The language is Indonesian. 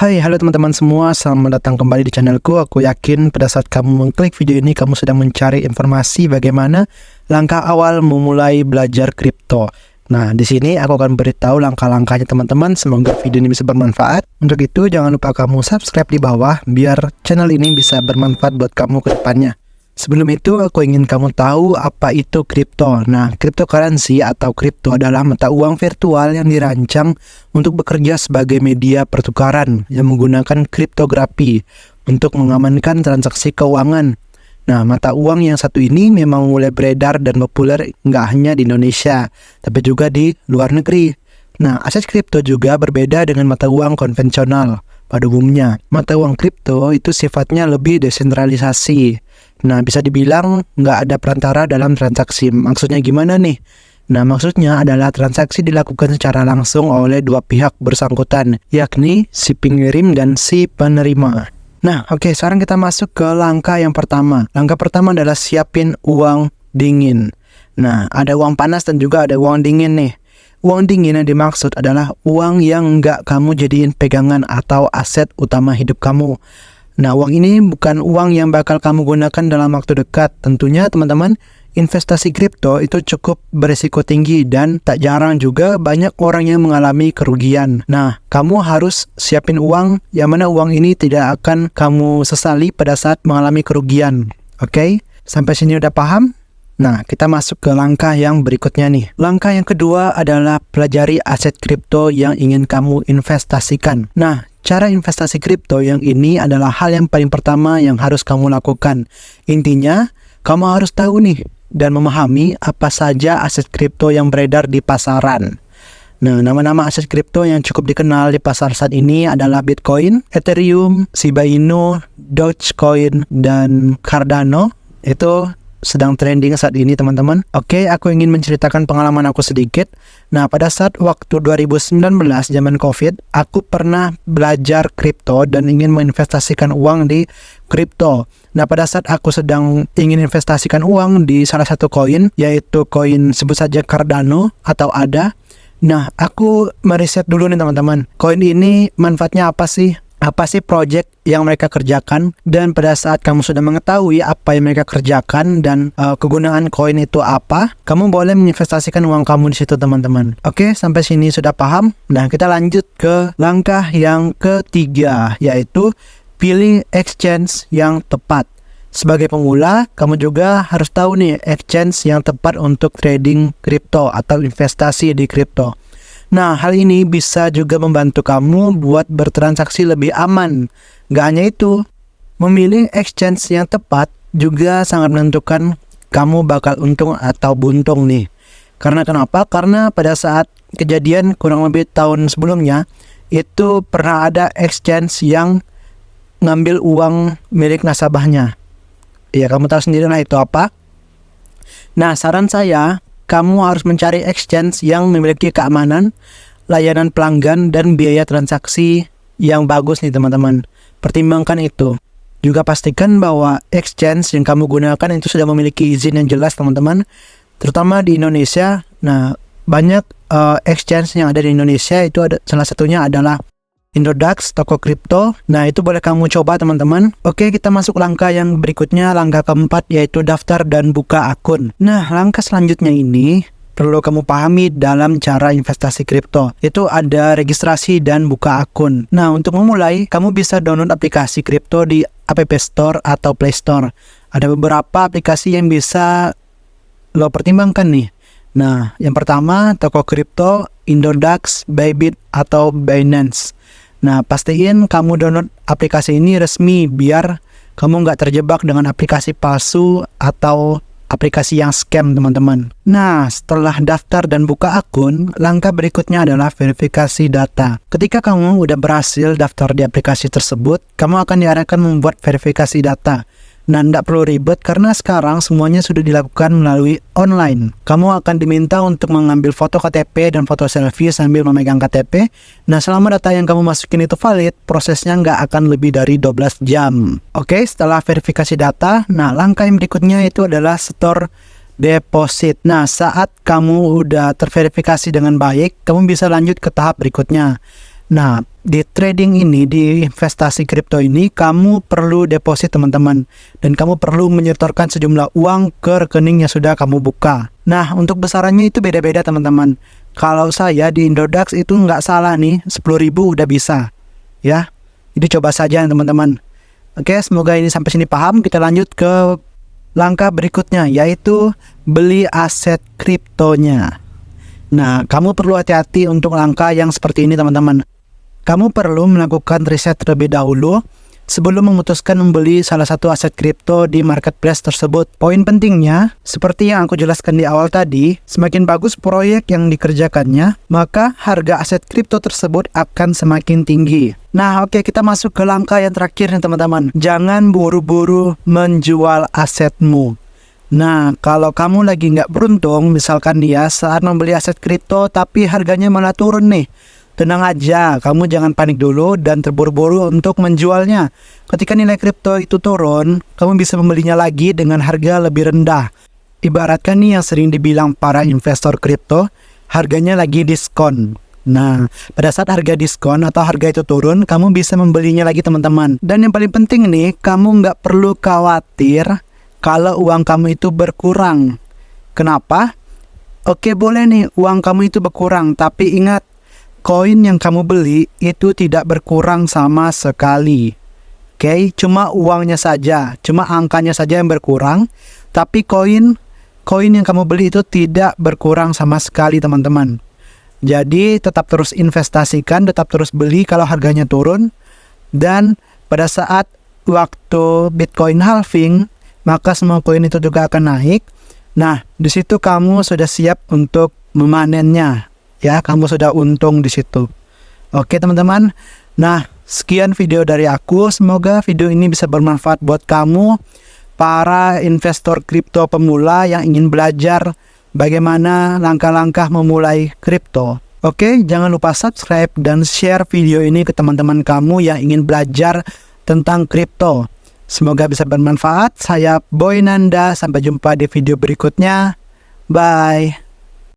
Hai, halo teman-teman semua, selamat datang kembali di channelku. Aku yakin pada saat kamu mengklik video ini, kamu sedang mencari informasi bagaimana langkah awal memulai belajar kripto. Nah, di sini aku akan beritahu langkah-langkahnya teman-teman. Semoga video ini bisa bermanfaat. Untuk itu, jangan lupa kamu subscribe di bawah, biar channel ini bisa bermanfaat buat kamu ke depannya. Sebelum itu, aku ingin kamu tahu apa itu kripto. Nah, cryptocurrency atau kripto adalah mata uang virtual yang dirancang untuk bekerja sebagai media pertukaran yang menggunakan kriptografi untuk mengamankan transaksi keuangan. Nah, mata uang yang satu ini memang mulai beredar dan populer nggak hanya di Indonesia, tapi juga di luar negeri. Nah, aset kripto juga berbeda dengan mata uang konvensional. Pada umumnya, mata uang kripto itu sifatnya lebih desentralisasi. Nah, bisa dibilang nggak ada perantara dalam transaksi. Maksudnya gimana nih? Nah, maksudnya adalah transaksi dilakukan secara langsung oleh dua pihak bersangkutan, yakni si pengirim dan si penerima. Nah, oke, sekarang kita masuk ke langkah yang pertama. Langkah pertama adalah siapin uang dingin. Nah, ada uang panas dan juga ada uang dingin nih. Uang dingin yang dimaksud adalah uang yang nggak kamu jadiin pegangan atau aset utama hidup kamu. Nah, uang ini bukan uang yang bakal kamu gunakan dalam waktu dekat. Tentunya teman-teman, investasi kripto itu cukup berisiko tinggi dan tak jarang juga banyak orang yang mengalami kerugian. Nah, kamu harus siapin uang yang mana uang ini tidak akan kamu sesali pada saat mengalami kerugian. Oke? Sampai sini udah paham? Nah, kita masuk ke langkah yang berikutnya nih. Langkah yang kedua adalah pelajari aset kripto yang ingin kamu investasikan. Nah, cara investasi kripto yang ini adalah hal yang paling pertama yang harus kamu lakukan. Intinya, kamu harus tahu nih dan memahami apa saja aset kripto yang beredar di pasaran. Nah, nama-nama aset kripto yang cukup dikenal di pasar saat ini adalah Bitcoin, Ethereum, Shiba Inu, Dogecoin, dan Cardano. Itu sedang trending saat ini teman-teman. Oke, aku ingin menceritakan pengalaman aku sedikit. Nah, pada saat waktu 2019 zaman COVID, aku pernah belajar kripto dan ingin menginvestasikan uang di kripto. Nah, pada saat aku sedang ingin investasikan uang di salah satu koin, yaitu koin sebut saja Cardano atau ADA. Nah, aku meriset dulu nih teman-teman. Koin ini manfaatnya apa sih? Apa sih project yang mereka kerjakan? Dan pada saat kamu sudah mengetahui apa yang mereka kerjakan dan kegunaan koin itu apa, kamu boleh menginvestasikan uang kamu di situ teman-teman. Oke, sampai sini sudah paham? Nah, kita lanjut ke langkah yang ketiga, yaitu pilih exchange yang tepat. Sebagai pemula, kamu juga harus tahu nih exchange yang tepat untuk trading kripto atau investasi di kripto. Nah, hal ini bisa juga membantu kamu buat bertransaksi lebih aman. Gak hanya itu, memilih exchange yang tepat juga sangat menentukan kamu bakal untung atau buntung nih. Karena kenapa? Karena pada saat kejadian kurang lebih tahun sebelumnya, itu pernah ada exchange yang ngambil uang milik nasabahnya. Ya, kamu tahu sendiri lah itu apa. Nah, saran saya, kamu harus mencari exchange yang memiliki keamanan, layanan pelanggan, dan biaya transaksi yang bagus nih teman-teman. Pertimbangkan itu. Juga pastikan bahwa exchange yang kamu gunakan itu sudah memiliki izin yang jelas teman-teman. Terutama di Indonesia. Nah, banyak exchange yang ada di Indonesia itu ada, salah satunya adalah Indodax, toko kripto. Nah, itu boleh kamu coba teman-teman. Oke, kita masuk langkah yang berikutnya, langkah keempat, yaitu daftar dan buka akun. Nah, langkah selanjutnya ini perlu kamu pahami dalam cara investasi kripto. Itu ada registrasi dan buka akun. Nah, untuk memulai, kamu bisa download aplikasi kripto di App Store atau Play Store. Ada beberapa aplikasi yang bisa lo pertimbangkan nih. Nah, yang pertama, toko kripto, Indodax, Bybit, atau Binance. Nah, pastiin kamu download aplikasi ini resmi biar kamu nggak terjebak dengan aplikasi palsu atau aplikasi yang scam teman-teman. Nah, setelah daftar dan buka akun, langkah berikutnya adalah verifikasi data. Ketika kamu udah berhasil daftar di aplikasi tersebut, kamu akan diarahkan membuat verifikasi data. Nah, tidak perlu ribet karena sekarang semuanya sudah dilakukan melalui online. Kamu akan diminta untuk mengambil foto KTP dan foto selfie sambil memegang KTP. Nah, selama data yang kamu masukin itu valid, prosesnya nggak akan lebih dari 12 jam. Oke, setelah verifikasi data, nah langkah yang berikutnya itu adalah store deposit. Nah, saat kamu udah terverifikasi dengan baik, kamu bisa lanjut ke tahap berikutnya. Nah, di trading ini, di investasi kripto ini, kamu perlu deposit teman-teman. Dan kamu perlu menyetorkan sejumlah uang ke rekening yang sudah kamu buka. Nah, untuk besarannya itu beda-beda teman-teman. Kalau saya di Indodax itu nggak salah nih, 10.000 udah bisa. Ya, jadi coba saja teman-teman. Oke, semoga ini sampai sini paham. Kita lanjut ke langkah berikutnya, yaitu beli aset kriptonya. Nah, kamu perlu hati-hati untuk langkah yang seperti ini teman-teman. Kamu perlu melakukan riset terlebih dahulu sebelum memutuskan membeli salah satu aset kripto di marketplace tersebut. Poin pentingnya, seperti yang aku jelaskan di awal tadi, semakin bagus proyek yang dikerjakannya, maka harga aset kripto tersebut akan semakin tinggi. Nah, oke, kita masuk ke langkah yang terakhir nih teman-teman. Jangan buru-buru menjual asetmu. Nah, kalau kamu lagi nggak beruntung, misalkan dia saat membeli aset kripto tapi harganya malah turun nih. Tenang aja, kamu jangan panik dulu dan terburu-buru untuk menjualnya. Ketika nilai kripto itu turun, kamu bisa membelinya lagi dengan harga lebih rendah. Ibaratkan nih yang sering dibilang para investor kripto, harganya lagi diskon. Nah, pada saat harga diskon atau harga itu turun, kamu bisa membelinya lagi teman-teman. Dan yang paling penting nih, kamu nggak perlu khawatir kalau uang kamu itu berkurang. Kenapa? Oke, boleh nih uang kamu itu berkurang, tapi ingat, koin yang kamu beli itu tidak berkurang sama sekali. Oke, cuma uangnya saja, cuma angkanya saja yang berkurang, tapi koin yang kamu beli itu tidak berkurang sama sekali teman-teman. Jadi tetap terus investasikan, tetap terus beli kalau harganya turun, dan pada saat waktu Bitcoin halving, maka semua koin itu juga akan naik. Nah, di situ kamu sudah siap untuk memanennya. Ya, kamu sudah untung di situ. Oke teman-teman. Nah, sekian video dari aku. Semoga video ini bisa bermanfaat buat kamu, para investor kripto pemula yang ingin belajar bagaimana langkah-langkah memulai kripto. Oke, jangan lupa subscribe dan share video ini ke teman-teman kamu yang ingin belajar tentang kripto. Semoga bisa bermanfaat. Saya Boy Nanda. Sampai jumpa di video berikutnya. Bye.